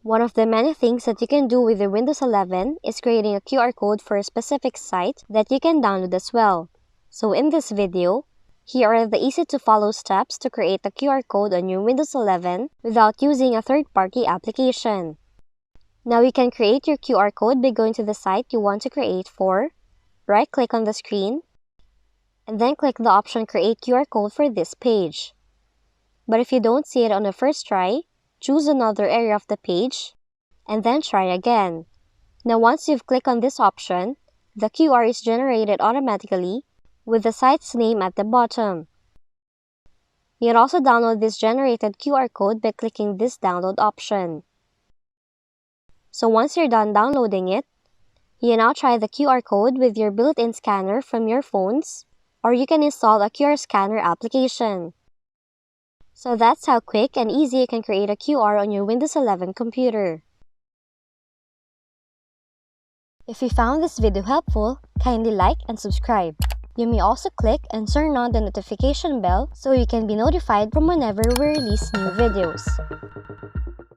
One of the many things that you can do with the Windows 11 is creating a QR code for a specific site that you can download as well. So in this video, here are the easy-to-follow steps to create a QR code on your Windows 11 without using a third-party application. Now you can create your QR code by going to the site you want to create for, right-click on the screen, and then click the option Create QR Code for this page. But if you don't see it on the first try, choose another area of the page, and then try again. Now once you've clicked on this option, the QR is generated automatically with the site's name at the bottom. You can also download this generated QR code by clicking this download option. So once you're done downloading it, you can now try the QR code with your built-in scanner from your phones, or you can install a QR scanner application. So that's how quick and easy you can create a QR on your Windows 11 computer. If you found this video helpful, kindly like and subscribe. You may also click and turn on the notification bell so you can be notified from whenever we release new videos.